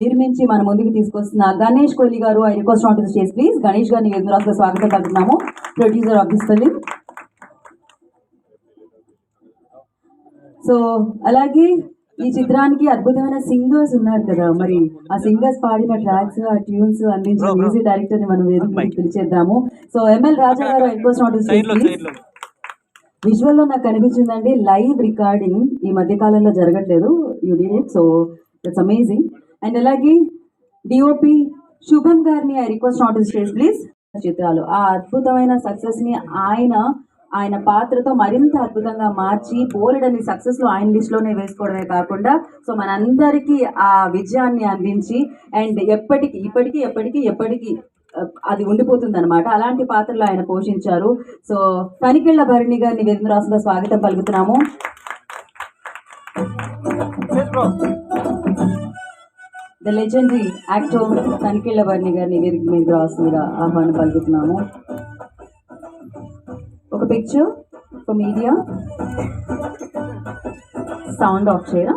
నిర్మించి మన ముందుకు తీసుకొస్తున్న Ganesh Kohli garu, I request on to the stage please. Ganesh గారిని వేదికగా స్వాగతం పలుకుతున్నాము, producer of this film. So అలాగే ఈ చిత్రానికి అద్భుతమైన సింగర్స్ ఉన్నారు కదా, మరి ఆ సింగర్స్ పాడిన ట్రాక్స్, ఆ ట్యూన్స్ అందించిన మ్యూజిక్ డైరెక్టర్ ని మనం వేదికకి పిలిచేద్దాము. సో ఎంఎల్ రాజా గారు, I request on to the stage please. Visual లో నాకు కనిపించిందండి, లైవ్ రికార్డింగ్ ఈ మధ్య కాలంలో జరగట్లేదు, you did it, so that's amazing. And అలాగే డిఓపి శుభం గారిని I request on to the stage please. చిత్రాలు ఆ అద్భుతమైన సక్సెస్ ని ఆయన పాత్రతో మరింత అద్భుతంగా మార్చి బోలెడని సక్సెస్ లో ఆయన లిస్ట్ లోనే వేసుకోవడమే కాకుండా సో మనందరికీ ఆ విజయాన్ని అందించి అండ్ ఎప్పటికీ అది ఉండిపోతుంది అనమాట. అలాంటి పాత్రలు ఆయన పోషించారు. సో తనికెళ్ల భరణి గారిని వేదిక రాసుగా స్వాగతం పలుకుతున్నాము. The legendary actor Tanikella Bharani గారిని వేదిక మీద రాసుగా ఆహ్వానం పలుకుతున్నాము. ఒక picture for media. Sound off చేయరా?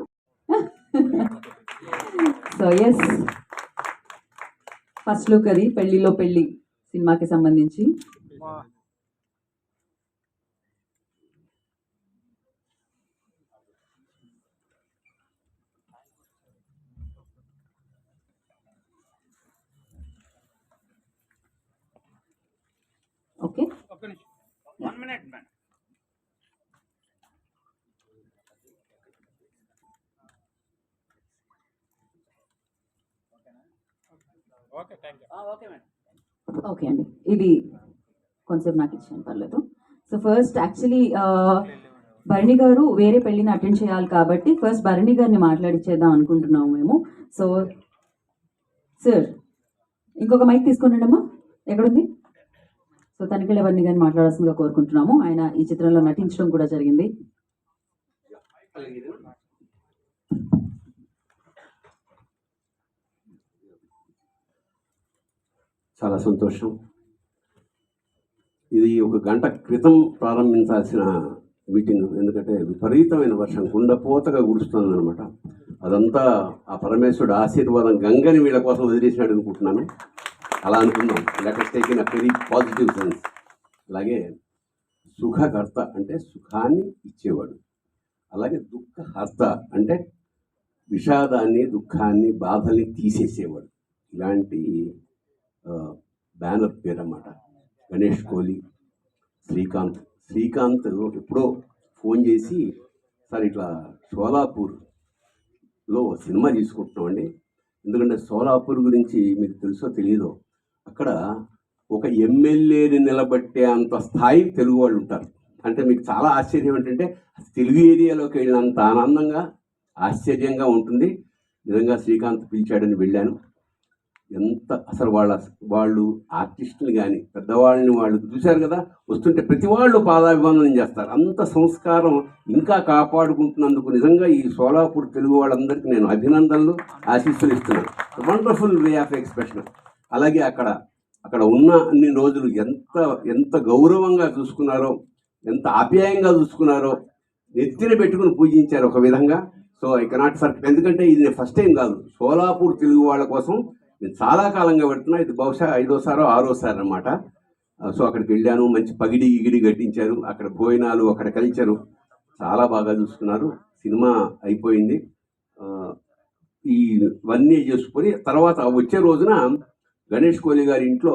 సో ఎస్, ఫస్ట్ లుక్ అది పెళ్లిలో పెళ్లి సినిమాకి సంబంధించి. Okay, 1 minute, man. Okay, thank you. Okay, man. Okay అండి, ఇది కొంచెం నాకు ఇచ్చాను, పర్లేదు. So first actually Bharani garu వేరే పెళ్ళిని అటెండ్ చేయాలి కాబట్టి ఫస్ట్ భరణి గారిని మాట్లాడిచ్చేద్దాం అనుకుంటున్నాము మేము. సో సార్ ఇంకొక మైక్ తీసుకున్నాడు అమ్మా, ఎక్కడుంది? సో తనికెళ్ల భరణి గారిని మాట్లాడాల్సిందిగా కోరుకుంటున్నాము. ఆయన ఈ చిత్రంలో నటించడం కూడా జరిగింది. చాలా సంతోషం. ఇది ఒక గంట క్రితం ప్రారంభించాల్సిన మీటింగ్, ఎందుకంటే విపరీతమైన వర్షం కుండపోతగా కురుస్తుందన్నమాట. అదంతా ఆ పరమేశ్వరుడు ఆశీర్వాదం గంగని వీళ్ళ కోసం వదిలేసినాడు అనుకుంటున్నాను. అలా అనుకుందాం, let us take in a very positive sense. అలాగే సుఖకర్త అంటే సుఖాన్ని ఇచ్చేవాడు, అలాగే దుఃఖహర్త అంటే విషాదాన్ని, దుఃఖాన్ని, బాధల్ని తీసేసేవాడు. ఇలాంటి బ్యానర్ పేరు అన్నమాట గణేష్ కోహ్లీ. శ్రీకాంత్ ఎప్పుడో ఫోన్ చేసి, సార్ ఇట్లా షోలాపూర్లో సినిమా తీసుకుంటున్నామండి, ఎందుకంటే షోలాపూర్ గురించి మీకు తెలుసో తెలియదో, అక్కడ ఒక ఎమ్మెల్యేని నిలబట్టే అంత స్థాయి తెలుగు వాళ్ళు ఉంటారు. అంటే మీకు చాలా ఆశ్చర్యం ఏంటంటే తెలుగు ఏరియాలోకి వెళ్ళినంత ఆనందంగా, ఆశ్చర్యంగా ఉంటుంది. నిజంగా శ్రీకాంత్ పిలిచాడని వెళ్ళాను. ఎంత అసలు వాళ్ళు ఆర్టిస్టులు కానీ పెద్దవాళ్ళని వాళ్ళు చూశారు కదా, వస్తుంటే ప్రతి వాళ్ళు పాదాభివందనం చేస్తారు. అంత సంస్కారం ఇంకా కాపాడుకుంటున్నందుకు నిజంగా ఈ సోలాపూర్ తెలుగు వాళ్ళందరికీ నేను అభినందనలు, ఆశీస్సులు ఇస్తున్నాను. Wonderful way of expression. అలాగే అక్కడ ఉన్న అన్ని రోజులు ఎంత గౌరవంగా చూసుకున్నారో, ఎంత ఆప్యాయంగా చూసుకున్నారో, నెత్తిన పెట్టుకుని పూజించారు ఒక విధంగా. సో ఐ కెనాట్ ఫర్గెట్, ఎందుకంటే ఇది ఫస్ట్ టైం కాదు, సోలాపూర్ తెలుగు వాళ్ళ కోసం నేను చాలా కాలంగా పెడుతున్నా. ఇది బహుశా 5వ సారో 6వ సారి అన్నమాట. సో అక్కడికి వెళ్ళాను, మంచి పగిడి గిడి కట్టించారు, అక్కడ భోజనాలు, అక్కడ కల్చరు చాలా బాగా చూసుకున్నారు. సినిమా అయిపోయింది, ఇవన్నీ చేసుకొని తర్వాత వచ్చే రోజున గణేష్ కోహ్లీ గారి ఇంట్లో,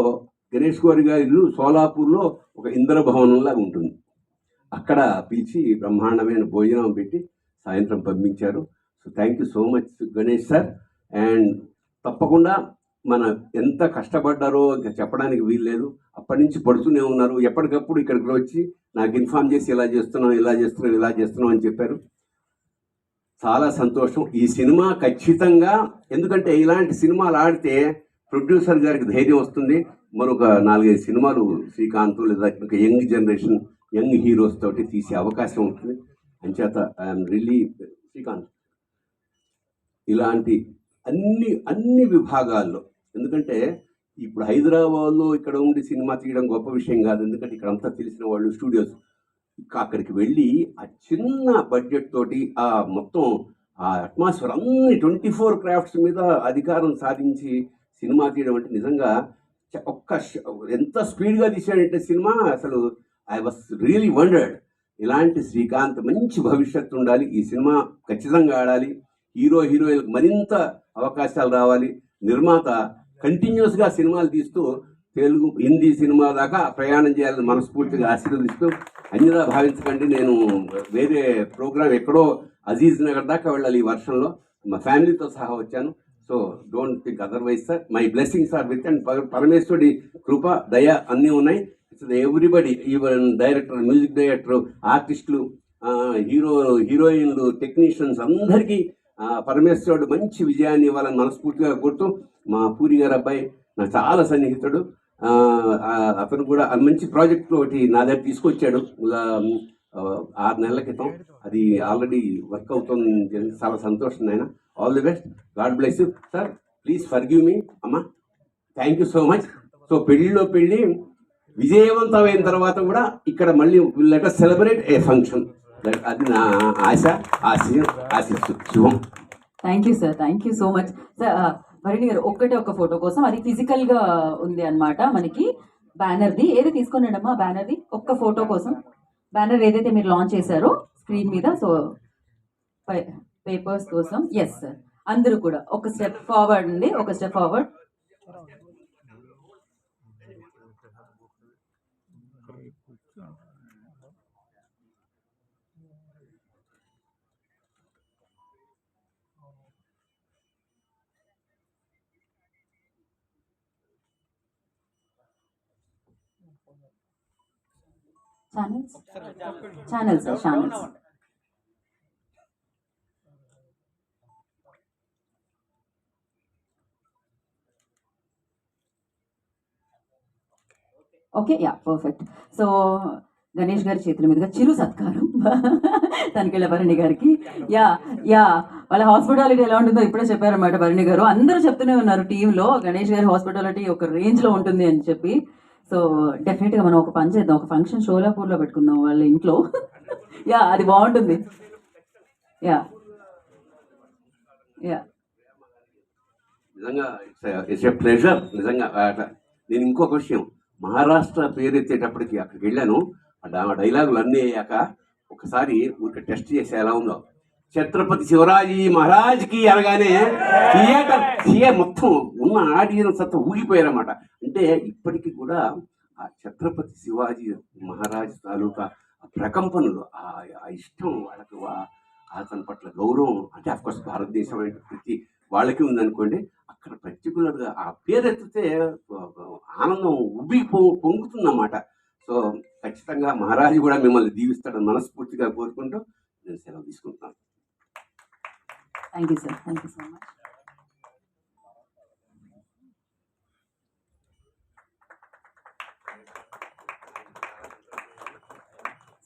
గణేష్ కోహ్లీ గారి ఇల్లు సోలాపూర్లో ఒక ఇంద్రభవనంలాగా ఉంటుంది, అక్కడ పిలిచి బ్రహ్మాండమైన భోజనం పెట్టి సాయంత్రం పంపించారు. So thank you so much Ganesh sir. And తప్పకుండా మన ఎంత కష్టపడ్డారో ఇంకా చెప్పడానికి వీల్లేదు. అప్పటి నుంచి పడుతూనే ఉన్నారు, ఎప్పటికప్పుడు ఇక్కడికి వచ్చి నాకు ఇన్ఫార్మ్ చేసి ఇలా చేస్తున్నాం అని చెప్పారు. చాలా సంతోషం. ఈ సినిమా ఖచ్చితంగా, ఎందుకంటే ఇలాంటి సినిమాలు ఆడితే ప్రొడ్యూసర్ గారికి ధైర్యం వస్తుంది, మరొక 4-5 సినిమాలు శ్రీకాంత్ లేదా ఇంకా యంగ్ జనరేషన్, యంగ్ హీరోస్ తోటి తీసే అవకాశం ఉంటుంది. అంచేత ఐఎమ్ రియల్లీ శ్రీకాంత్ ఇలాంటి అన్ని విభాగాల్లో, ఎందుకంటే ఇప్పుడు హైదరాబాద్లో ఇక్కడ ఉండి సినిమా తీయడం గొప్ప విషయం కాదు, ఎందుకంటే ఇక్కడ అంతా తెలిసిన వాళ్ళు స్టూడియోస్, అక్కడికి వెళ్ళి ఆ చిన్న బడ్జెట్ తోటి ఆ మొత్తం ఆ అట్మాస్ఫియర్ అన్ని 24 క్రాఫ్ట్స్ మీద అధికారం సాధించి సినిమా తీయడం అంటే నిజంగా ఎంత స్పీడ్గా తీశాడంటే సినిమా అసలు ఐ వాస్ రియలీ వండర్డ్. ఇలాంటి శ్రీకాంత్ మంచి భవిష్యత్తు ఉండాలి, ఈ సినిమా ఖచ్చితంగా ఆడాలి, హీరోయిన్లకు మరింత అవకాశాలు రావాలి, నిర్మాత కంటిన్యూస్గా సినిమాలు తీస్తూ తెలుగు హిందీ సినిమా దాకా ప్రయాణం చేయాలని మనస్ఫూర్తిగా ఆశీర్వదిస్తూ, అన్యదా భావించకండి, నేను వేరే ప్రోగ్రామ్ ఎక్కడో అజీజ్ నగర్ దాకా వెళ్ళాలి ఈ వర్షంలో, మా ఫ్యామిలీతో సహా వచ్చాను. So don't think otherwise sir, my blessings are with and పరమేశ్వరుడి కృప దయ అన్నీ ఉన్నాయి. Everybody, even director, music director, ఆర్టిస్టులు, హీరోయిన్లు, టెక్నీషియన్స్ అందరికీ పరమేశ్వరుడు మంచి విజయాన్ని ఇవ్వాలని మనస్ఫూర్తిగా కోరుతూ, మా పూరి గారు అబ్బాయి నాకు చాలా సన్నిహితుడు, అతను కూడా మంచి ప్రాజెక్ట్ ఒకటి నా దగ్గర తీసుకొచ్చాడు 6 నెలల క్రితం. అది ఆల్రెడీ వర్క్ అవుతుంది, చాలా సంతోషం ఆయన. All the best, god bless you sir. Please forgive me అమ్మా, thank you so much. So Pellilo Pelli విజయవంతమైన తర్వాత కూడా ఇక్కడ మళ్ళీ let us celebrate a function. అది నా ఆశిస్తూ శుభం. Thank you sir, thank you so much sir. Bharani garu ఒక్కటే ఒక ఫోటో కోసం, అది ఫిజికల్ గా ఉంది అన్నమాట మనకి. బ్యానర్ది ఏది తీసుకున్నాడమ్మా, బ్యానర్ది ఒక్క ఫోటో కోసం, బ్యానర్ ఏదైతే మీరు లాంచ్ చేశారో స్క్రీన్ మీద, సో పేపర్స్ కోసం. ఎస్ సార్, అందరూ కూడా ఒక స్టెప్ ఫార్వర్డ్ అండి, ఒక step forward. Channels sir, channels. Okay, yeah, perfect. So Ganesh గారి చేతుల మీదుగా చిరు సత్కారం తనికెళ్ళ భరణి గారికి. యా యా, వాళ్ళ హాస్పిటాలిటీ ఎలా ఉంటుందో ఇప్పుడే చెప్పారన్నమాట భరణి గారు. అందరూ చెప్తూనే ఉన్నారు టీంలో, గణేష్ గారి హాస్పిటాలిటీ ఒక రేంజ్లో ఉంటుంది అని చెప్పి. సో డెఫినెట్గా మనం ఒక పని చేద్దాం, ఒక ఫంక్షన్ షోలాపూర్లో పెట్టుకుందాం వాళ్ళ ఇంట్లో. యా, అది బాగుంటుంది. యా యా, నిజంగా ఇట్స్ ఎ ప్లెజర్. నిజంగా నేను ఇంకొక విషయం, మహారాష్ట్ర పేరు ఎత్తేటప్పటికి అక్కడికి వెళ్ళాను, ఆ డైలాగులు అన్నీ అయ్యాక ఒకసారి ఊరికి టెస్ట్ చేసి ఎలా ఉందో, ఛత్రపతి శివరాజీ మహారాజ్కి అనగానే థియేటర్ మొత్తం ఉన్న ఆడియన్స్ అంతా ఊగిపోయారన్నమాట. అంటే ఇప్పటికీ కూడా ఆ ఛత్రపతి శివాజీ మహారాజ్ తాలూకా ప్రకంపనలు, ఆ ఇష్టం వాళ్ళకు, అతని పట్ల గౌరవం, అంటే అఫ్కోర్స్ భారతదేశం ప్రతి వాళ్ళకి ఉందనుకోండి, అక్కడ పర్టికులర్గా ఆ పేరు ఎత్తితే ఆనందం పొంగుతుందన్నమాట. సో ఖచ్చితంగా మహారాజు కూడా మిమ్మల్ని దీవిస్తాడని మనస్ఫూర్తిగా కోరుకుంటూ నేను సెలవు తీసుకుంటున్నాను. Thank you sir, thank you so much.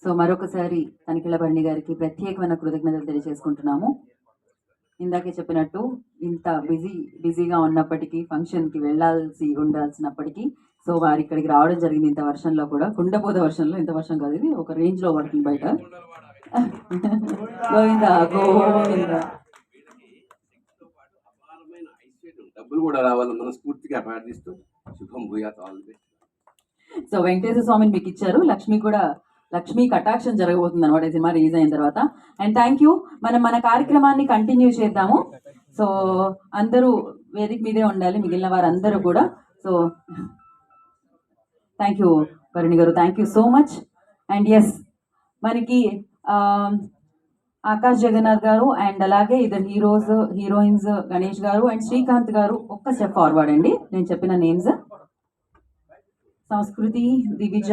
So మరొకసారి తనికెళ్ళ భరణి గారికి ప్రత్యేకమైన కృతజ్ఞతలు తెలియజేసుకుంటున్నాము. ఇందాకే చెప్పినట్టు ఇంత బిజీగా ఉన్నప్పటికీ, ఫంక్షన్కి ఉండాల్సినప్పటికీ, సో వారు ఇక్కడికి రావడం జరిగింది ఇంత వర్షంలో కూడా, కుండపోత వర్షంలో. ఇంత వర్షం కాదు, ఇది ఒక రేంజ్లో పడుతుంది బయట. గోవింద గోవింద. డబ్బులు కూడా రావాలని మనస్ఫూర్తిగా ప్రార్థిస్తూ శుభం భూయాత్. సో వెంకటేశ్వర స్వామిని మీకు ఇచ్చారు, లక్ష్మీ కటాక్షం జరగబోతుంది అనమాట ఈ సినిమా రిలీజ్ అయిన తర్వాత. And thank you. మనం మన కార్యక్రమాన్ని కంటిన్యూ చేద్దాము. సో అందరూ వేదిక మీదే ఉండాలి, మిగిలిన వారందరూ కూడా. So thank you Varuni garu, thank you so much. And yes, మనకి ఆకాష్ జగన్నాథ్ గారు అండ్ అలాగే ఇద్దరు హీరోయిన్స్ గణేష్ గారు అండ్ శ్రీకాంత్ గారు ఒక్క స్టెప్ ఫార్వర్డ్ అండి. నేను చెప్పిన names: Sanskriti, Divija,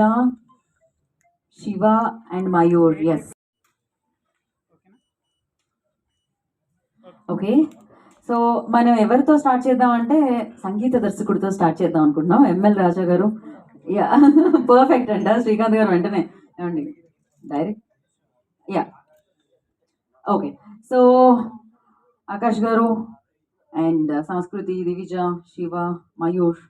Shiva and Mayur. Yes, okay. So మనం ఎవరితో స్టార్ట్ చేద్దాం అంటే సంగీత దర్శకుడితో స్టార్ట్ చేద్దాం అనుకుంటున్నాం. ఎంఎల్ రాజా గారు. యా, పర్ఫెక్ట్ అంట. శ్రీకాంత్ గారు వెంటనే ఏమండి direct. Yeah, okay. So Akash garu and Sanskriti, Divija, Shiva, Mayur.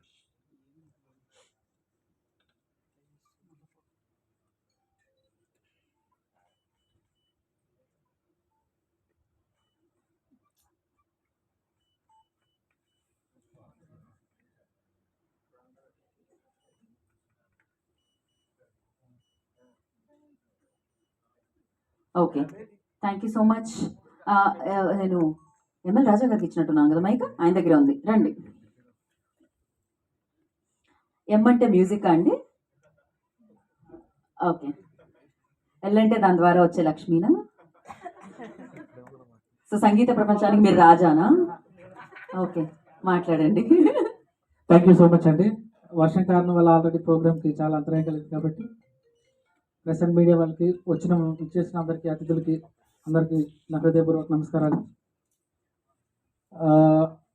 Okay, thank you so much. నేను ఎంఎల్ రాజా గారికి ఇచ్చినట్టున్నాను కదా మైక్, ఆయన దగ్గర ఉంది, రండి. ఎం అంటే మ్యూజిక్ అండి? ఓకే. ఎల్ అంటే దాని ద్వారా వచ్చే లక్ష్మీనా? సో సంగీత ప్రపంచానికి మీరు రాజానా? ఓకే, మాట్లాడండి. థ్యాంక్ యూ సో మచ్ అండి. వర్షం కారణం వల్ల ఆల్రెడీ ప్రోగ్రామ్కి చాలా అంతరాయం కలిగింది కాబట్టి ప్రెస్ అండ్ మీడియా వాళ్ళకి ఇచ్చేసిన అందరికీ, అతిథులకి అందరికీ నా హృదయపూర్వక నమస్కారాలు.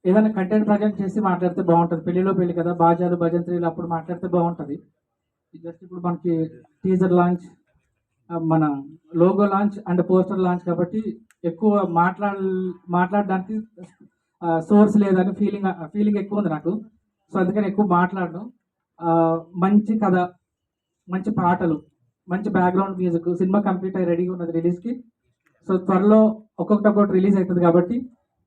ఏదైనా కంటెంట్ ప్రజెంట్ చేసి మాట్లాడితే బాగుంటుంది. పెళ్లిలో పెళ్లి కదా, బాజాలు భజంత్రీలు అప్పుడు మాట్లాడితే బాగుంటుంది. జస్ట్ ఇప్పుడు మనకి టీజర్ లాంచ్, మన logo launch and poster launch కాబట్టి ఎక్కువ మాట్లాడడానికి సోర్స్ లేదని ఫీలింగ్ ఎక్కువ ఉంది నాకు. సో అందుకని ఎక్కువ మాట్లాడను. మంచి కథ, మంచి పాటలు, మంచి బ్యాక్గ్రౌండ్ మ్యూజిక్, సినిమా కంప్లీట్ అయ్యి రెడీగా ఉన్నది రిలీజ్కి. సో త్వరలో ఒక్కొక్కటి రిలీజ్ అవుతుంది కాబట్టి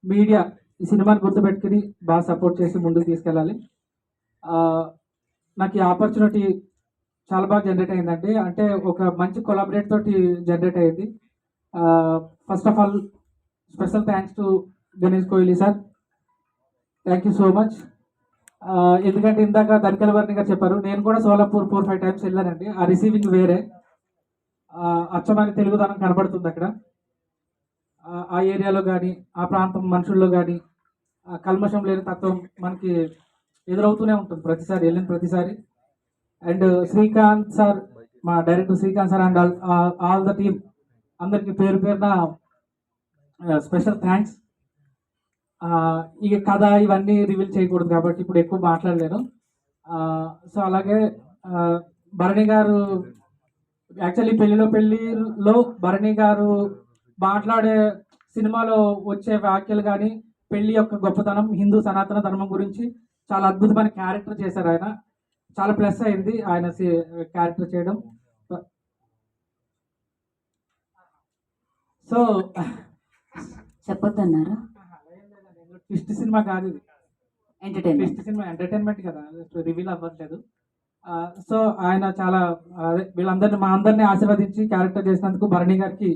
మీడియా ఈ సినిమాని గుర్తుపెట్టుకుని బాగా సపోర్ట్ చేసి ముందుకు తీసుకెళ్ళాలి. నాకు ఈ ఆపర్చునిటీ చాలా బాగా జనరేట్ అయిందండి. అంటే ఒక మంచి కొలాబరేట్ తోటి జనరేట్ అయింది. First of all special thanks to Ganesh Kohli sir, thank you so much. ఎందుకంటే ఇందాక దనికల్ వర్ణి గారు చెప్పారు, నేను కూడా సోలాపూర్ 4-5 టైమ్స్ వెళ్ళానండి. ఆ రిసీవింగ్ వేరే, అచ్చమైన తెలుగుదనం కనబడుతుంది అక్కడ. ఆ ఏరియాలో కానీ, ఆ ప్రాంతం మనుషుల్లో కానీ కల్మషం లేని తత్వం మనకి ఎదురవుతూనే ఉంటుంది ప్రతిసారి వెళ్ళిన ప్రతిసారి. అండ్ శ్రీకాంత్ సార్, మా director Srikanth sir and all the team అందరికీ పేరు పేరున స్పెషల్ థ్యాంక్స్. ఇక కథ ఇవన్నీ రివీల్ చేయకూడదు కాబట్టి ఇప్పుడు ఎక్కువ మాట్లాడలేను. సో అలాగే భరణి గారు, యాక్చువల్లీ పెళ్లిలో పెళ్లిలో భరణి గారు మాట్లాడే సినిమాలో వచ్చే వ్యాఖ్యలు కానీ, పెళ్లి యొక్క గొప్పతనం, హిందూ సనాతన ధర్మం గురించి చాలా అద్భుతమైన క్యారెక్టర్ చేశారు ఆయన. చాలా ప్లస్ అయింది ఆయన క్యారెక్టర్ చేయడం. సో చెప్పొద్దన్నారా? ట్విస్ట్ సినిమా కాదు ఇది, ఎంటర్టైన్మెంట్. ట్విస్ట్ సినిమా ఎంటర్టైన్మెంట్ కదా, రివీల్ అవ్వట్లేదు. సో ఆయన చాలా మా అందరినీ ఆశీర్వదించి క్యారెక్టర్ చేసినందుకు భరణి గారికి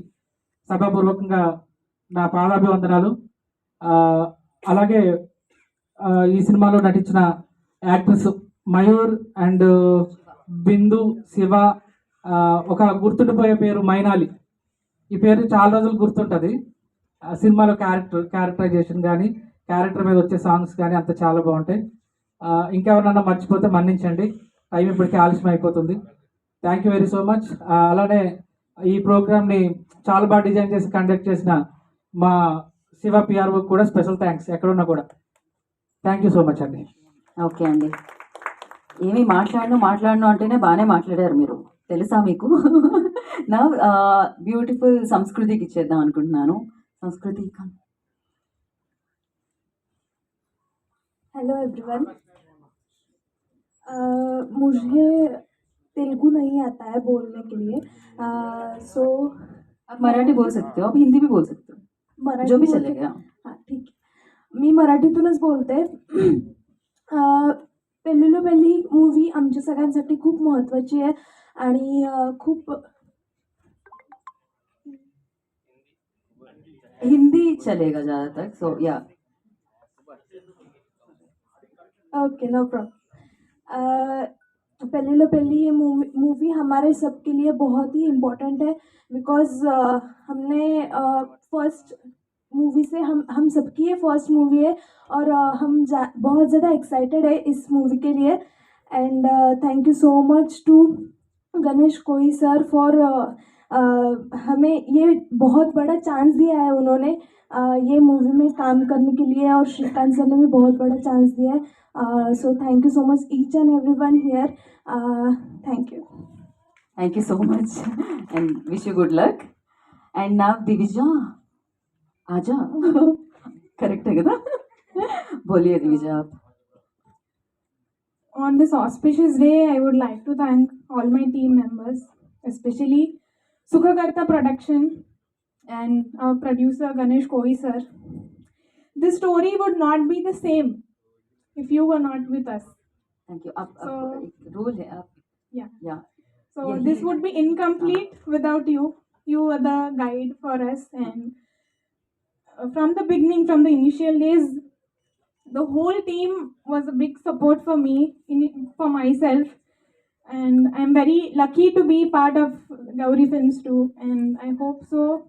సభాపూర్వకంగా నా పాదాభివందనాలు. అలాగే ఈ సినిమాలో నటించిన యాక్టర్స్ మయూర్ అండ్ బిందు, శివ, ఒక గుర్తుండిపోయే పేరు మైనాలి. ఈ పేరు చాలా రోజులు గుర్తుంటుంది. సినిమాలో క్యారెక్టరైజేషన్ కానీ, క్యారెక్టర్ మీద వచ్చే సాంగ్స్ కానీ అంత చాలా బాగుంటాయి. ఇంకెవరన్నా మర్చిపోతే మన్నించండి, టైం ఇప్పటికీ ఆలస్యం అయిపోతుంది. Thank you very so much. అలానే ఈ ప్రోగ్రామ్ని చాలా బాగా డిజైన్ చేసి కండక్ట్ చేసిన మా శివ పిఆర్ఓ కూడా స్పెషల్ థ్యాంక్స్, ఎక్కడున్నా కూడా. థ్యాంక్ యూ సో మచ్ అండి. ఓకే అండి, ఏమి మాట్లాడను అంటేనే బాగానే మాట్లాడారు మీరు, తెలుసా మీకు? నా బ్యూటిఫుల్ సంస్కృతికి ఇచ్చేద్దాం అనుకుంటున్నాను. సంస్కృతి. Hello everyone. मुझे तेलुगु नहीं आता है बोलने के लिए, सो आप मराठी बोल सकते हो, आप हिंदी भी बोल सकते हो, मराठी जो भी बोलते- चलेगा. हां ठीक आहे. मी मराठीतूनच बोलते. पेल्लीलो पेल्ली मूवी आमच्या सगळ्यांसाठी खूप महत्त्वाची आहे आणि खूप हिंदी चलेगा ज़्यादातर, so yeah. Okay, no problem. Pellilo Pelli ये मूवी हमारे सबके लिए बहुत ही इम्पोर्टेंट है, बिकॉज हमने फर्स्ट मूवी से हम सबकी ये फर्स्ट मूवी है और हम बहुत ज़्यादा एक्साइटेड है इस मूवी के लिए. And thank you so much to Ganesh कोई सर फॉर हमें ये बहुत बड़ा चांस दिया है उन्होंने ये मूवी में काम करने के लिए, और श्रीकांत सर ने भी बहुत बड़ा चांस दिया है. So thank you so much each and every one here. Thank you. Thank you so much and wish you good luck. And now Divija आजा. करेक्ट है కదా? बोलिए दिविजा आप. On this auspicious day, I would like to thank all my team members, especially Sukhakarta Production and our producer Ganesh Koi sir. This story would not be the same if you were not with us. Thank you. आप So- एक rule है आप. Yeah. या So Yeah, this he- would be incomplete without you. you were the guide for us, and from the beginning, from the initial days, the whole team was a big support for me, for myself, and I'm very lucky to be part of Gauri Films too. And I hope so,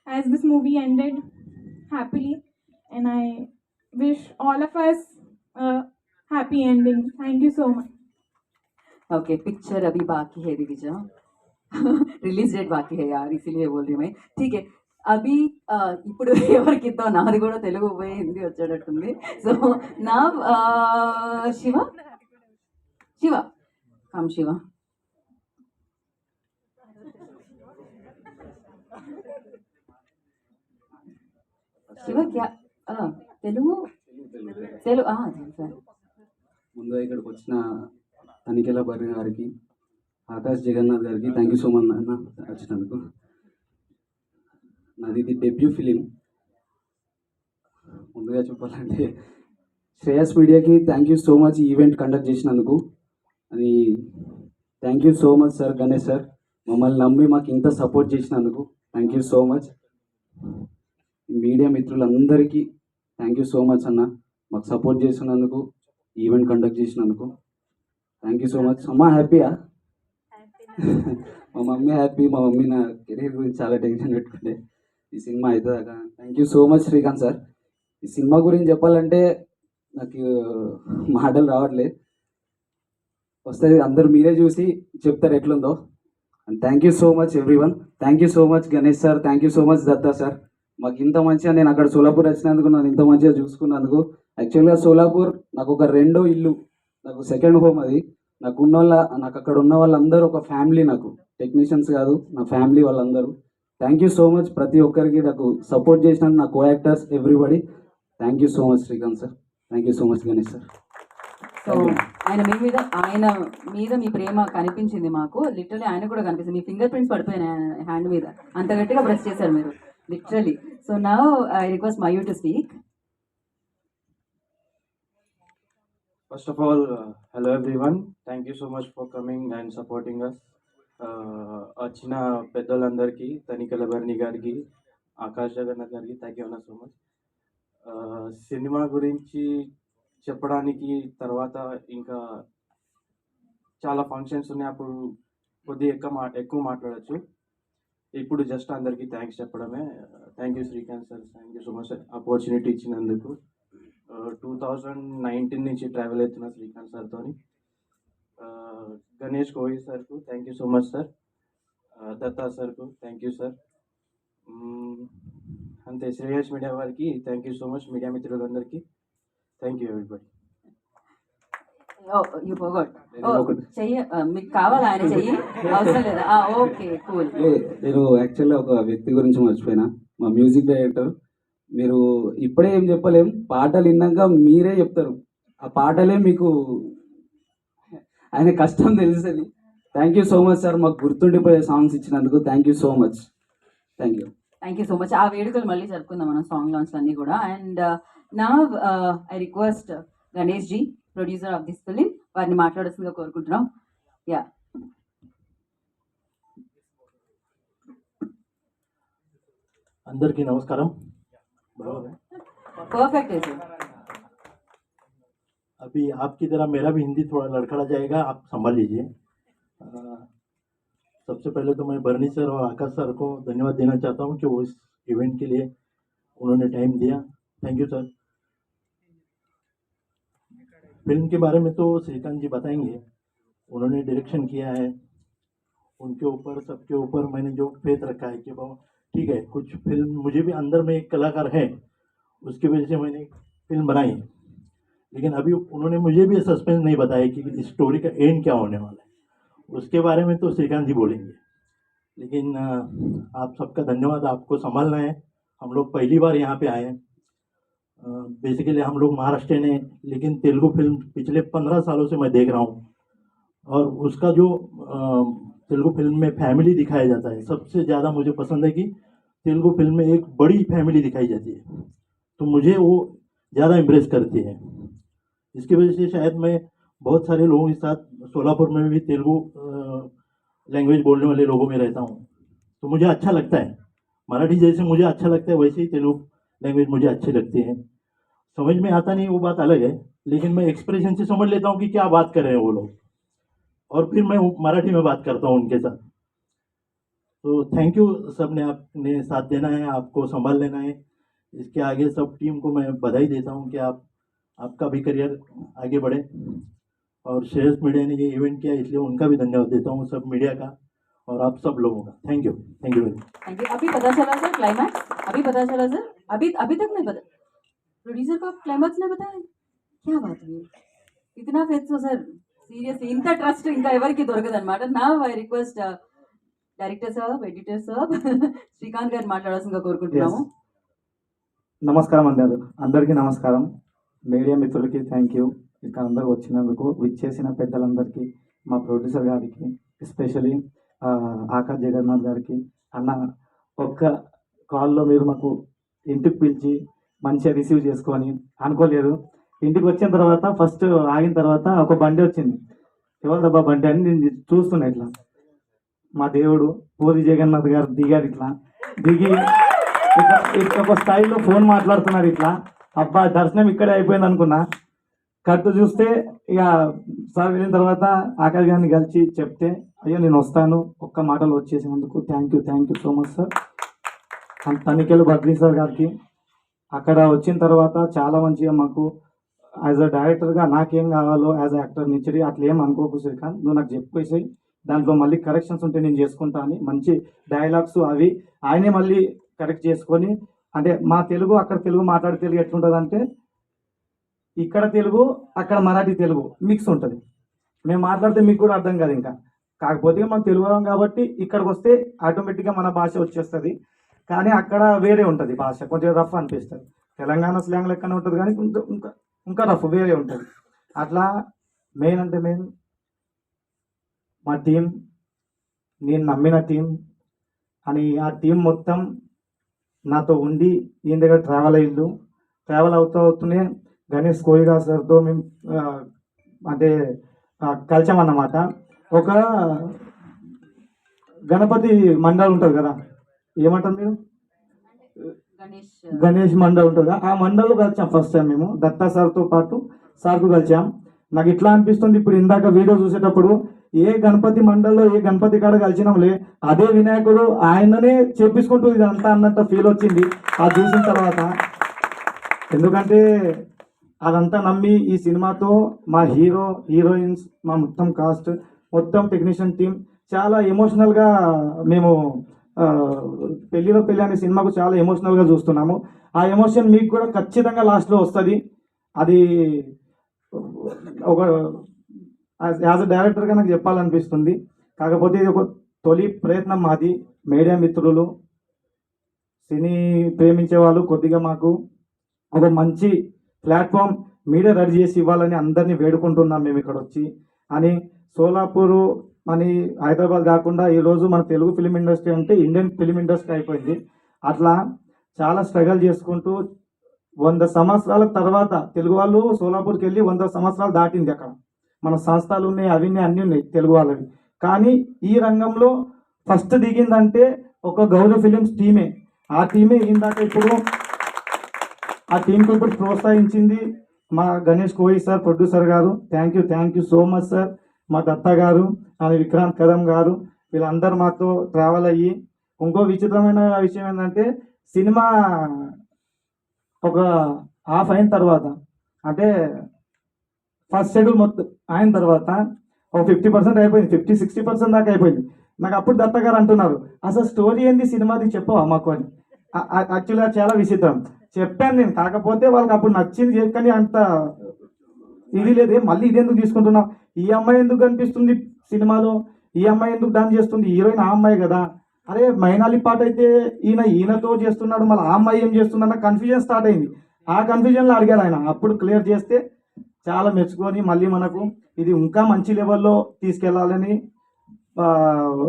as this movie ended happily, and I wish all of us a happy ending. Thank you so much. Okay, picture अभी बाकी है Divija, release date బాకీ है यार, इसीलिए बोल रही मैं. ठीक है, అభి ఇప్పుడు ఎవరికిద్దో, నాది కూడా తెలుగు పోయి హిందీ వచ్చేటట్టుంది. సో నా శివ శివ కమ్ శివ. శివ క్యా తెలుగు తెలుగు తెలుసా. ముందుగా ఇక్కడికి వచ్చిన తనికెళ్ళ బర్రి గారికి, ఆకాష్ జగన్నాథ్ గారికి థ్యాంక్ యూ సో మచ్ అన్న వచ్చినందుకు. నాది ఇది డెబ్యూ ఫిలిం. ముందుగా చెప్పాలంటే శ్రేయస్ మీడియాకి thank you so much event conduct చేసినందుకు. అది thank you so much sir, Ganesh sir, మమ్మల్ని నమ్మి మాకు ఇంత సపోర్ట్ చేసినందుకు thank you so much. Media మిత్రులందరికీ థ్యాంక్ యూ సో మచ్ అన్న, మాకు సపోర్ట్ చేసినందుకు, ఈవెంట్ కండక్ట్ చేసినందుకు థ్యాంక్ యూ సో మచ్. అమ్మ హ్యాపీయా? మా మమ్మీ హ్యాపీ. మా మమ్మీ నా కెరీర్ గురించి చాలా టెన్షన్ పెట్టుకుంటే ఈ సినిమా అవుతుందాకా. Thank you so much Srikanth sir. ఈ సినిమా గురించి చెప్పాలంటే నాకు మాటలు రావట్లేదు, వస్తే అందరు మీరే చూసి చెప్తారు ఎట్లుందో. And thank you so much everyone. Thank you so much Ganesh sir, thank you so much Datta sir. మాకు ఇంత మంచిగా, నేను అక్కడ సోలాపూర్ వచ్చినందుకు, నన్ను ఇంత మంచిగా చూసుకున్నందుకు. యాక్చువల్గా సోలాపూర్ నాకు ఒక రెండో ఇల్లు, నాకు సెకండ్ హోమ్. అది నాకు అక్కడ ఉన్న వాళ్ళందరూ ఒక ఫ్యామిలీ, నాకు టెక్నీషియన్స్ కాదు, నా ఫ్యామిలీ వాళ్ళందరూ. థ్యాంక్ యూ సో మచ్ ప్రతి ఒక్కరికి నాకు సపోర్ట్ చేసినందుకు, నా co actors everybody. Thank you so much Srikanth sir, thank you so much Ganesh sir. So ఆయన మీద మీ ప్రేమ కనిపించింది మాకు, లిటరలీ ఆయన కూడా కనిపిస్తుంది. మీ ఫింగర్ ప్రింట్స్ పడిపోయినాయి హ్యాండ్ మీద, అంత గట్టిగా ప్రెస్ చేశారు మీరు literally. So now I request Mayur to speak. First of all, hello everyone. Thank you so much for coming and supporting us. వచ్చిన పెద్దలందరికీ, తనికెళ్ళ బర్ని గారికి, ఆకాష్ జగన్నాథ్ గారికి థ్యాంక్ యూ అన్న సో మచ్. సినిమా గురించి చెప్పడానికి తర్వాత ఇంకా చాలా ఫంక్షన్స్ ఉన్నాయి, అప్పుడు కొద్దిగా ఎక్కువ మాట్లాడచ్చు. ఇప్పుడు జస్ట్ అందరికీ థ్యాంక్స్ చెప్పడమే. Thank you Srikanth sir, thank you so much opportunity ఇచ్చినందుకు. 2019 నుంచి ట్రావెల్ అవుతున్న శ్రీకాంత్ సార్తో. గణేష్ కోహి సార్కు thank you so much sir. Datta సార్కు థ్యాంక్ యూ సార్. అంతే, శ్రేయస్ మీడియా వారికి thank you so much, media మిత్రులందరికీ thank you everybody. You forgot చెయ్యి, మీకు కావాలా ఆయన చెయ్యి? అవసరం లేదా? Okay cool. నేను యాక్చువల్గా ఒక వ్యక్తి గురించి మర్చిపోయినా, మా మ్యూజిక్ డైరెక్టర్. మీరు ఇప్పుడే ఏం చెప్పలేం, పాటలు విన్నాక మీరే చెప్తారు, ఆ పాటలే మీకు ఆయన కష్టం తెలుస్తుంది. Thank you so much sir, మాకు గుర్తుండిపోయే సాంగ్స్ ఇచ్చినందుకు thank you so much. Thank you, thank you so much. ఆ వేడుకలు మళ్ళీ జరుపుకుందాం మనం, సాంగ్ లాంచ్ అన్నీ కూడా. అండ్ నా I request Ganesh ji, producer of this film, వారిని మాట్లాడాల్సిందిగా కోరుకుంటున్నాం. యా, అందరికీ నమస్కారం. పర్ఫెక్ట్ है सर. अभी आपकी तरह मेरा भी हिंदी थोड़ा लड़खड़ा जाएगा, आप संभाल लीजिए. सबसे पहले तो मैं बर्नी सर और आकाश सर को धन्यवाद देना चाहता हूं कि वो इस इवेंट के लिए उन्होंने टाइम दिया. Thank you sir. फिल्म के बारे में तो श्रीकांत जी बताएंगे, उन्होंने डायरेक्शन किया है. उनके ऊपर, सबके ऊपर मैंने जो फेथ रखा है कि ठीक है, कुछ फिल्म मुझे भी अंदर में एक कलाकार है, उसकी वजह से मैंने फिल्म बनाई. लेकिन अभी उन्होंने मुझे भी सस्पेंस नहीं बताया कि स्टोरी का एंड क्या होने वाला है. उसके बारे में तो श्रीकांत जी बोलेंगे. लेकिन आप सबका धन्यवाद, आपको संभालना है. हम लोग पहली बार यहाँ पे आए हैं. बेसिकली हम लोग महाराष्ट्र ने, लेकिन तेलुगु फिल्म पिछले 15 सालों से मैं देख रहा हूँ. और उसका जो तेलुगु फिल्म में फैमिली दिखाया जाता है, सबसे ज़्यादा मुझे पसंद है कि तेलुगु फिल्म में एक बड़ी फैमिली दिखाई जाती है, तो मुझे वो ज़्यादा इम्प्रेस करती है. इसकी वजह से शायद मैं बहुत सारे लोगों के साथ सोलापुर में भी तेलुगु लैंग्वेज बोलने वाले लोगों में रहता हूँ. तो मुझे अच्छा लगता है। मराठी जैसे मुझे अच्छा लगता है वैसे ही तेलुगु लैंग्वेज मुझे अच्छी लगती है। समझ में आता नहीं वो बात अलग है, लेकिन मैं एक्सप्रेशन से समझ लेता हूँ कि क्या बात कर रहे हैं वो लोग, और फिर मैं मराठी में बात करता हूँ उनके साथ। तो थैंक यू, सब ने आपने साथ देना है, आपको संभाल लेना है। इसके आगे सब टीम को मैं बधाई देता हूँ कि आपका भी करियर आगे बढ़े। और श्रेयस मीडिया ने ये इवेंट किया इसलिए उनका भी धन्यवाद देता हूँ, सब मीडिया का और आप सब लोगों का। Thank you very much. Thank you. अभी पता चला सर क्लाइमैक्स? अभी पता चला सर? अभी तक नहीं पता? प्रोड्यूसर को आप क्लाइमैक्स नहीं बताया? क्या बात हुई? इतना फेथ सर, సీరియస్లీ ఇంత ట్రస్ట్ ఇంకా ఎవరికి దొరకదన్నమాట. నా ఐ రిక్వెస్ట్ డైరెక్టర్ సాబ్, ఎడిటర్ సాబ్, శ్రీకాంత్ గారు మాట్లాడాల్సిందిగా కోరుకుంటున్నాము. నమస్కారం అందరికీ నమస్కారం. మీడియా మిత్రులకి థ్యాంక్ యూ, ఇక్కడ అందరూ వచ్చినందుకు. విచ్చేసిన పెద్దలందరికీ, మా ప్రొడ్యూసర్ గారికి, ఎస్పెషలీ ఆకాష్ జగన్నాథ్ గారికి. అన్న ఒక్క కాల్లో మీరు మాకు ఇంటికి పిలిచి మంచిగా రిసీవ్ చేసుకొని అనుకోలేదు. ఇంటికి వచ్చిన తర్వాత ఫస్ట్ ఆగిన తర్వాత ఒక బండి వచ్చింది. ఎవరు దబ్బా బండి అని నేను చూస్తున్నా. ఇట్లా మా దేవుడు పూరి జగన్నాథ్ గారు దిగారు. ఇట్లా దిగి ఇట్లా ఒక స్థాయిలో ఫోన్ మాట్లాడుతున్నారు. ఇట్లా అబ్బా దర్శనం ఇక్కడే అయిపోయింది అనుకున్నా. కట్టు చూస్తే ఇక సార్ వెళ్ళిన తర్వాత ఆకాష్ గారిని కలిసి చెప్తే, అయ్యో నేను వస్తాను, ఒక్క మాటలు వచ్చేసినందుకు thank you so much sir. And Tanikella Badri sir గారికి అక్కడ వచ్చిన తర్వాత చాలా మంచిగా మాకు యాజ్ అ డైరెక్టర్గా నాకేం కావాలో యాజ్ అ యాక్టర్ నుంచి అట్లా ఏం అనుకోకు శ్రీకాంత్, నువ్వు నాకు చెప్పేసి దాంట్లో మళ్ళీ కరెక్షన్స్ ఉంటే నేను చేసుకుంటా అని మంచి డైలాగ్స్ అవి ఆయనే మళ్ళీ కరెక్ట్ చేసుకొని, అంటే మా తెలుగు అక్కడ తెలుగు మాట్లాడే తెలుగు ఎట్లుంటుందంటే ఇక్కడ తెలుగు అక్కడ మరాఠీ తెలుగు మిక్స్ ఉంటుంది. మేము మాట్లాడితే మీకు కూడా అర్థం కాదు ఇంకా. కాకపోతే మనం తెలుగు కాబట్టి ఇక్కడికి వస్తే ఆటోమేటిక్గా మన భాష వచ్చేస్తుంది. కానీ అక్కడ వేరే ఉంటుంది భాష, కొంచెం రఫ్ అనిపిస్తుంది. తెలంగాణ స్లాంగ్ లెక్కనే ఉంటుంది కానీ ఇంకా రఫ్ వేరే ఉంటుంది. అట్లా మెయిన్ అంటే మెయిన్ మా టీం, నేను నమ్మిన టీం అని ఆ టీం మొత్తం నాతో ఉండి ఈయన దగ్గర ట్రావెల్ అవుతూనే గణేష్ కోయిగా సార్తో మేము అంటే కలిసామన్నమాట. ఒక గణపతి మండల్ ఉంటుంది కదా, ఏమంటారు మీరు, గణేష్ మండల్ ఉంటుంది. ఆ మండల్లో కలిసాం ఫస్ట్ టైం మేము దత్తా సార్తో పాటు సార్కు కలిసాం. నాకు ఇట్లా అనిపిస్తుంది, ఇప్పుడు ఇందాక వీడియో చూసేటప్పుడు ఏ గణపతి మండల్లో ఏ గణపతి కాడ కలిసినాంలే అదే వినాయకుడు ఆయననే చేపించుకుంటూ ఇదంతా అన్నట్టు ఫీల్ వచ్చింది అది చూసిన తర్వాత. ఎందుకంటే అదంతా నమ్మి ఈ సినిమాతో మా హీరోయిన్స్, మా మొత్తం కాస్ట్, మొత్తం టెక్నీషియన్ టీం చాలా ఎమోషనల్గా మేము పెళ్లిలో పెళ్లి అనే సినిమాకు చాలా ఎమోషనల్గా చూస్తున్నాము. ఆ ఎమోషన్ మీకు కూడా ఖచ్చితంగా లాస్ట్లో వస్తుంది. అది ఒక యాజ్ అ డైరెక్టర్గా నాకు చెప్పాలనిపిస్తుంది. కాకపోతే ఇది ఒక తొలి ప్రయత్నం మాది. మీడియా మిత్రులు, సినీ ప్రేమించే వాళ్ళు కొద్దిగా మాకు ఒక మంచి ప్లాట్ఫామ్ మీడియా రెడీ చేసి ఇవ్వాలని అందరినీ వేడుకుంటున్నాం మేము ఇక్కడ వచ్చి. అని సోలాపూరు అని హైదరాబాద్ కాకుండా ఈరోజు మన తెలుగు ఫిలిం ఇండస్ట్రీ అంటే ఇండియన్ ఫిలిం ఇండస్ట్రీ అయిపోయింది. అట్లా చాలా స్ట్రగల్ చేసుకుంటూ 100 సంవత్సరాల తర్వాత తెలుగు వాళ్ళు సోలాపూర్కి వెళ్ళి 100 సంవత్సరాలు దాటింది. అక్కడ మన సంస్థలు ఉన్నాయి, అవి ఉన్నాయి, అన్నీ ఉన్నాయి తెలుగు వాళ్ళవి. కానీ ఈ రంగంలో ఫస్ట్ దిగిందంటే ఒక గౌరవ ఫిలిమ్స్ టీమే. ఆ టీమే ఇందాక ఇప్పుడు ఆ టీంకి ఇప్పుడు ప్రోత్సహించింది మా గణేష్ కోయి సార్, ప్రొడ్యూసర్ గారు. Thank you so much sir. మా దత్తా గారు అని విక్రాంత్ కదం గారు, వీళ్ళందరూ మాతో ట్రావెల్ అయ్యి. ఇంకో విచిత్రమైన విషయం ఏంటంటే సినిమా ఒక హాఫ్ అయిన తర్వాత, అంటే ఫస్ట్ షెడ్యూల్ మొత్తం అయిన తర్వాత ఒక 50% అయిపోయింది, 50-60% దాకా అయిపోయింది. నాకు అప్పుడు దత్తా గారు అంటున్నారు, అసలు స్టోరీ ఏంది సినిమాది చెప్పవా మాకు అని. యాక్చువల్గా చాలా విచిత్రం చెప్పాను నేను. కాకపోతే వాళ్ళకి అప్పుడు నచ్చింది కానీ అంత ఇది లేదు. మళ్ళీ ఇదెందుకు తీసుకుంటున్నాం, ఈ అమ్మాయి ఎందుకు కనిపిస్తుంది సినిమాలో, ఈ అమ్మాయి ఎందుకు డాన్స్ చేస్తుంది, హీరోయిన్ ఆ అమ్మాయి కదా, అరే మైనాలి పాట అయితే ఈయనతో చేస్తున్నాడు, మళ్ళీ ఆ అమ్మాయి ఏం చేస్తుందన్న కన్ఫ్యూజన్ స్టార్ట్ అయింది. ఆ కన్ఫ్యూజన్లో అడిగారు ఆయన. అప్పుడు క్లియర్ చేస్తే చాలా మెచ్చుకొని మళ్ళీ మనకు ఇది ఇంకా మంచి లెవెల్లో తీసుకెళ్లాలని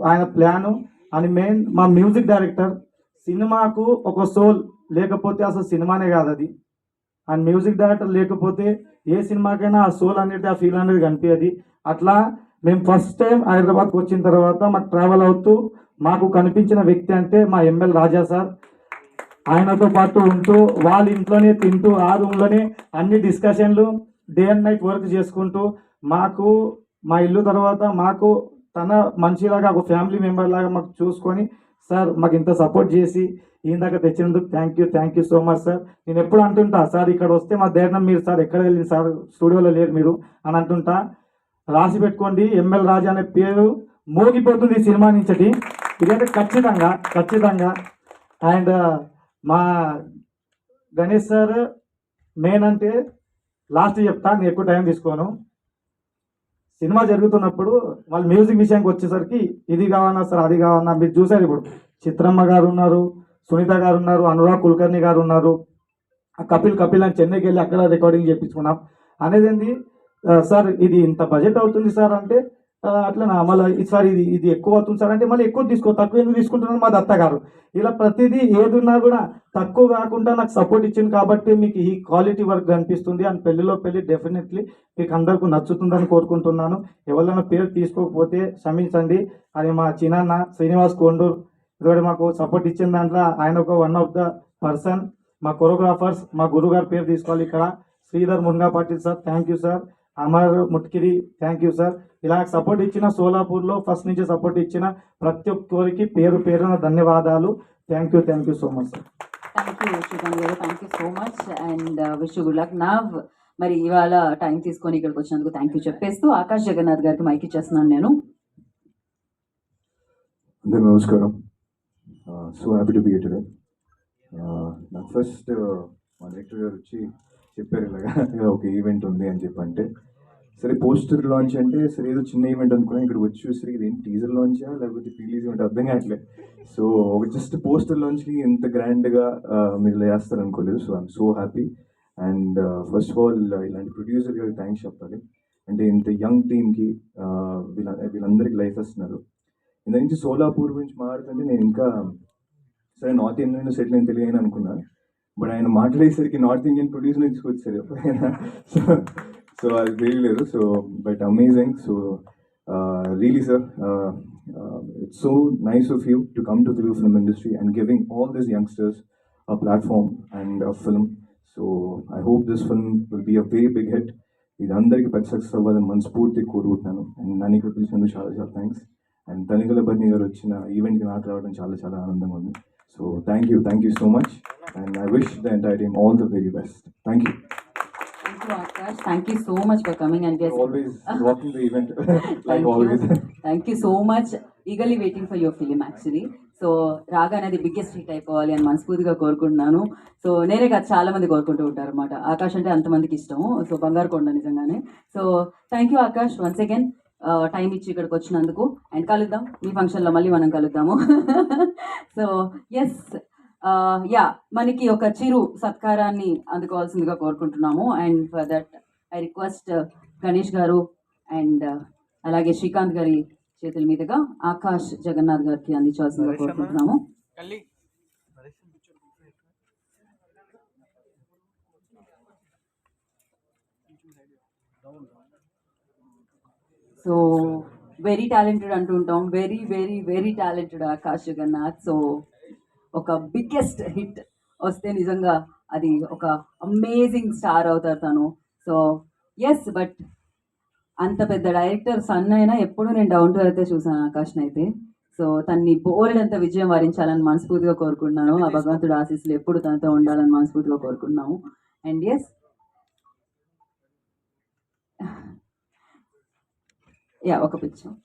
ఆయన ప్లాను. అని మెయిన్ మా మ్యూజిక్ డైరెక్టర్, సినిమాకు ఒక సోల్ లేకపోతే అసలు సినిమానే కాదు అది. అండ్ మ్యూజిక్ డైరెక్టర్ లేకపోతే ఏ సినిమాకైనా ఆ సోల్ అనేది, ఆ ఫీల్ అనేది కనిపించదు. అట్లా మేము ఫస్ట్ టైం హైదరాబాద్కి వచ్చిన తర్వాత మాకు ట్రావెల్ అవుతూ మాకు కనిపించిన వ్యక్తి అంటే మా ఎంఎల్ రాజా సార్. ఆయనతో పాటు ఉంటూ వాళ్ళ ఇంట్లోనే తింటూ ఆ రూమ్లోనే అన్ని డిస్కషన్లు డే అండ్ నైట్ వర్క్ చేసుకుంటూ మాకు మా ఇల్లు తర్వాత మాకు తన మనిషిలాగా ఒక ఫ్యామిలీ మెంబర్ లాగా మాకు చూసుకొని సార్ మాకు ఇంత సపోర్ట్ చేసి ఇందాక తెచ్చినందుకు thank you so much sir. నేను ఎప్పుడు అంటుంటా సార్ ఇక్కడ వస్తే మా ధైర్యం మీరు సార్ ఎక్కడ వెళ్ళింది సార్ స్టూడియోలో లేరు మీరు అని అంటుంటా. రాసి పెట్టుకోండి, ఎంఎల్ రాజా అనే పేరు మోగిపోతుంది ఈ సినిమా నుంచి. ఇదంటే ఖచ్చితంగా. అండ్ మా గణేష్ సార్ మెయిన్ అంటే లాస్ట్ చెప్తా, నేను ఎక్కువ టైం తీసుకోను. సినిమా జరుగుతున్నప్పుడు వాళ్ళ మ్యూజిక్ విషయానికి వచ్చేసరికి ఇది కావాలన్నా సార్ అది కావాలన్నా మీరు చూసారు. ఇప్పుడు చిత్రమ్మ గారు ఉన్నారు, సునీత గారు ఉన్నారు, అనురాగ్ కుల్కర్ణి గారు ఉన్నారు, కపిల్ అని చెన్నైకి వెళ్ళి అక్కడ రికార్డింగ్ చేయించుకున్నాం. అనేది ఏంది సార్ ఇది ఇంత బడ్జెట్ అవుతుంది సార్ అంటే అట్లా మళ్ళీ సార్ ఇది ఎక్కువ అవుతుంది సార్ అంటే మళ్ళీ ఎక్కువ తక్కువ ఎందుకు తీసుకుంటున్నారు మా దత్త గారు. ఇలా ప్రతిదీ ఏదున్నా కూడా తక్కువ కాకుండా నాకు సపోర్ట్ ఇచ్చింది కాబట్టి మీకు ఈ క్వాలిటీ వర్క్ కనిపిస్తుంది. అండ్ పెళ్లి డెఫినెట్లీ మీకు అందరికీ నచ్చుతుందని కోరుకుంటున్నాను. ఎవరైనా పేరు తీసుకోకపోతే క్షమించండి. అది మా చిన్నాన్న శ్రీనివాస్ కొండూరు ఇదిగోటి మాకు సపోర్ట్ ఇచ్చిన దాంట్లో ఆయన ఒక వన్ ఆఫ్ ద పర్సన్. మా కొరియోగ్రాఫర్స్ మా గురువు గారి పేరు తీసుకోవాలి ఇక్కడ, Sridhar Munga Patil sir thank you sir, Amar Mutkiri thank you sir. ఇలా సపోర్ట్ ఇచ్చిన సోలాపూర్లో ఫస్ట్ నుంచి సపోర్ట్ ఇచ్చిన ప్రతి ఒక్కరికి పేరున ధన్యవాదాలు. Thank you so much sir. Thank you Srikanth garu, thank you so much and wish you good luck. మరి ఇవాళ టైం తీసుకొని ఇక్కడికి వచ్చినందుకు థ్యాంక్ యూ చెప్పేస్తూ ఆకాష్ జగన్నాథ్ గారికి మైక్ ఇచ్చేస్తున్నాను నేను. అందరూ నమస్కారం. So happy to be here today. నాకు ఫస్ట్ మా డైరెక్టర్ గారు వచ్చి చెప్పారు ఇలాగా ఒక ఈవెంట్ ఉంది అని చెప్పంటే, సరే పోస్టర్ లాంచ్ అంటే సరే ఏదో చిన్న ఈవెంట్ అనుకున్నాను. ఇక్కడ వచ్చి చూస్తే ఇది ఏంటి టీజర్ లాంచా లేకపోతే రిలీజ్ ఈవెంట్ అర్థం కావట్లేదు. సో ఒక జస్ట్ పోస్టర్ లాంచ్కి ఇంత గ్రాండ్గా మీరు చేస్తారు అనుకోలేదు. So I'm so happy. And first of all ఇలాంటి ప్రొడ్యూసర్ గారికి థ్యాంక్స్ చెప్పాలి. అంటే ఇంత యంగ్ టీమ్కి వీళ్ళందరికీ లైఫ్ వస్తున్నారు. ఇంత నుంచి సోలాపూర్ గురించి మాట్లాడుతుంటే నేను ఇంకా సరే నార్త్ ఇండియన్ సెటిల్ అయిన తెలియని అనుకున్నాను. బట్ ఆయన మాట్లాడేసరికి నార్త్ ఇండియన్ ప్రొడ్యూసర్ తీసుకొచ్చారు. సో అది తెలియలేదు. So but amazing. So really sir it's so nice of you to come to Telugu film industry and giving all these youngsters a platform and a film. So I hope this film will be a very big hit. ఇది అందరికీ పెద్ద success అవ్వాలని మనస్ఫూర్తి కోరుకుంటున్నాను. And నన్ను ఇక్కడ పిలిచినందుకు చాలా చాలా థ్యాంక్స్. అండ్ తనికల బర్ని గారు వచ్చిన ఈవెంట్కి నాకు రావడం చాలా చాలా ఆనందంగా ఉంది. So thank you so much and I wish the entire team all the very best. Thank you. Thank you so much for coming and guest. Always rocking the event like always. Thank you so much. Eagerly waiting for your film actually. So రాగా అనేది biggest hit అయిపోవాలి అని మనస్ఫూర్తిగా కోరుకుంటున్నాను. So నేనే కాదు చాలా మంది కోరుకుంటూ ఉంటారు అనమాట. ఆకాష్ అంటే అంతమందికి ఇష్టం. సో బంగారు కొండ నిజంగానే. So thank you Akash once again time ఇచ్చి ఇక్కడికి వచ్చినందుకు. అండ్ కలుద్దాం మీ ఫంక్షన్లో, మళ్ళీ మనం కలుద్దాము. సో ఎస్ యా మనకి ఒక చిరు సత్కారాన్ని అందుకోవాల్సిందిగా కోరుకుంటున్నాము. And for that I request Ganesh గారు అండ్ అలాగే శ్రీకాంత్ గారి చేతుల మీదుగా ఆకాష్ జగన్నాథ్ గారికి అందించాల్సిందిగా కోరుకుంటున్నాము. సో వెరీ టాలెంటెడ్ అంటూ ఉంటాం. Very very very talented Akash Jagannath. So ఒక బిగ్గెస్ట్ హిట్ వస్తే నిజంగా అది ఒక అమేజింగ్ స్టార్ అవుతారు తను. సో ఎస్ బట్ అంత పెద్ద డైరెక్టర్ సన్ అయినా ఎప్పుడు నేను డౌన్ టు అయితే చూసాను ఆకాష్ని అయితే. సో తన్ని బోల్డ్ అంత విజయం వరించాలని మనస్ఫూర్తిగా కోరుకుంటున్నాను. ఆ భగవంతుడు ఆశీస్సులు ఎప్పుడు తనతో ఉండాలని మనస్ఫూర్తిగా కోరుకుంటున్నాము. అండ్ ఎస్ యా ఒక పిక్చర్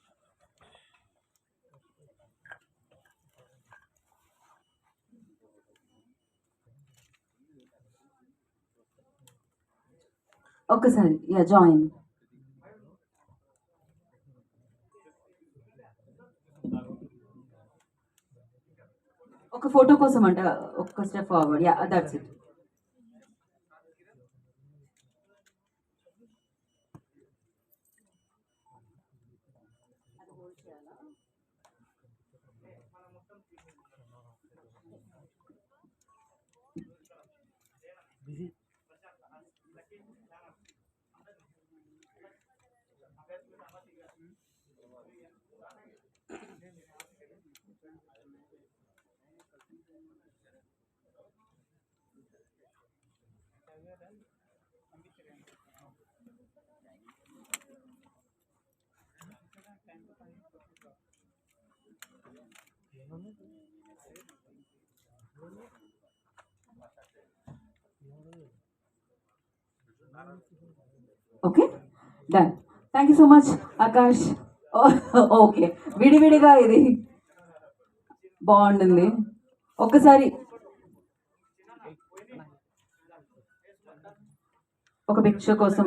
ఒక్కసారి యా జాయిన్. ఒక ఫోటో కోసం అంట ఒక్క step forward. Yeah that's it. Okay, done. Thank you so much Akash. Okay, విడివిడిగా ఇది బాగుంటుంది. ఒక్కసారి ఒక పిక్చర్ కోసం